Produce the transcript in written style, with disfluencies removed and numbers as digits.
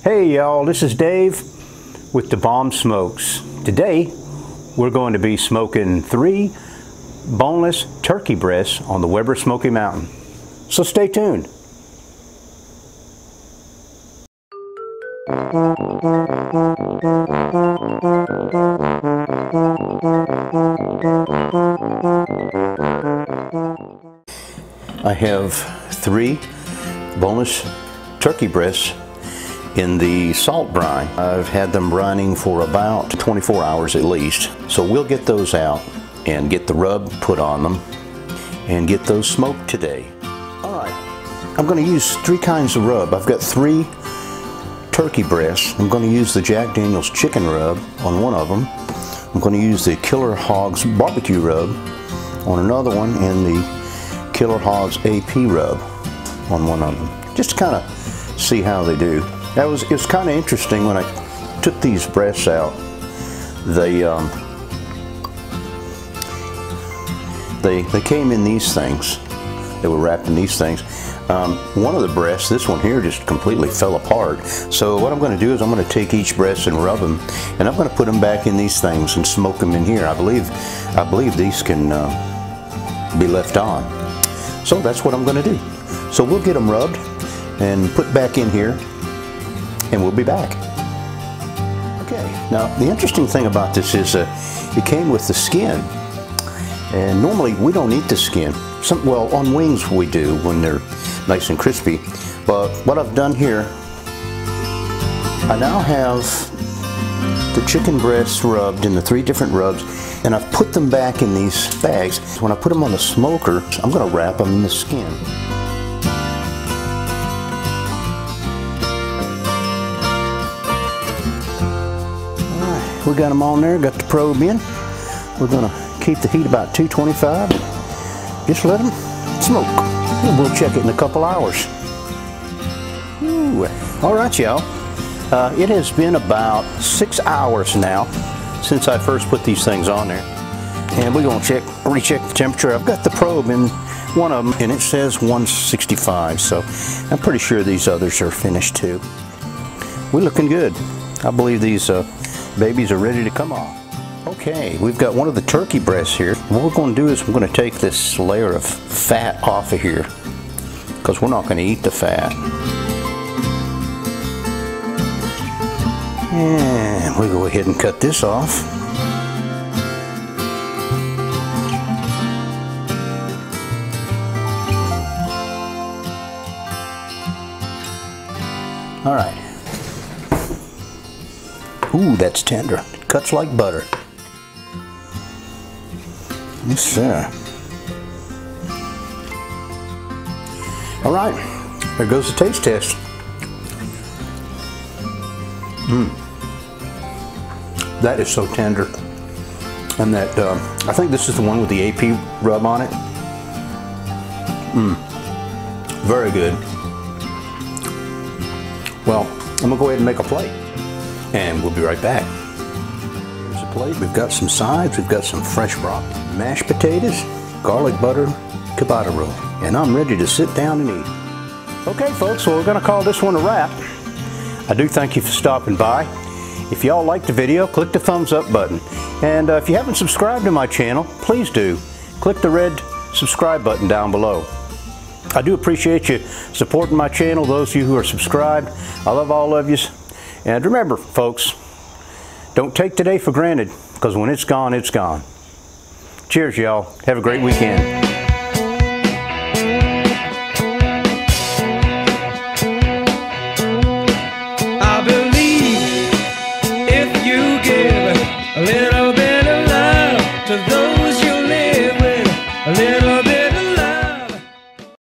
Hey y'all, this is Dave with the Bomb Smokes. Today we're going to be smoking 3 boneless turkey breasts on the Weber Smokey Mountain. So stay tuned. I have 3 boneless turkey breasts in the salt brine. I've had them brining for about 24 hours at least. So we'll get those out and get the rub put on them and get those smoked today. Alright, I'm going to use 3 kinds of rub. I've got 3 turkey breasts. I'm going to use the Jack Daniel's chicken rub on one of them. I'm going to use the Killer Hogs barbecue rub on another one, and the Killer Hogs AP rub on one of them. Just to kind of see how they do. It was kind of interesting when I took these breasts out. They came in these things. They were wrapped in these things. One of the breasts, this one here, just completely fell apart. So what I'm going to do is I'm going to take each breast and rub them, and I'm going to put them back in these things and smoke them in here. I believe these can be left on. So that's what I'm going to do. So we'll get them rubbed and put back in here, and we'll be back. Okay, now the interesting thing about this is it came with the skin, and normally we don't eat the skin. Well, on wings we do when they're nice and crispy, but what I've done here, I now have the chicken breasts rubbed in the 3 different rubs, and I've put them back in these bags. When I put them on the smoker, I'm going to wrap them in the skin. We got them on there, got the probe in. We're going to keep the heat about 225. Just let them smoke. And we'll check it in a couple hours. Ooh. All right, y'all. It has been about 6 hours now since I first put these things on there. And we're going to recheck the temperature. I've got the probe in one of them, and it says 165. So I'm pretty sure these others are finished too. We're looking good. I believe these babies are ready to come off. Okay, we've got one of the turkey breasts here. What we're going to do is we're going to take this layer of fat off of here, because we're not going to eat the fat. And we'll go ahead and cut this off. All right. Ooh, that's tender. It cuts like butter. Yes, sir. All right, there goes the taste test. That is so tender. And that, I think this is the one with the AP rub on it. Very good. Well, I'm gonna go ahead and make a plate, and we'll be right back. Here's a plate. We've got some sides. We've got some fresh broth, mashed potatoes, garlic butter, ciabatta roll, and I'm ready to sit down and eat. Okay, folks, so we're gonna call this one a wrap. I do thank you for stopping by. If y'all liked the video, click the thumbs up button. And if you haven't subscribed to my channel, please do. Click the red subscribe button down below. I do appreciate you supporting my channel, those of you who are subscribed. I love all of you. And remember, folks, don't take today for granted, because when it's gone, it's gone. Cheers, y'all. Have a great weekend.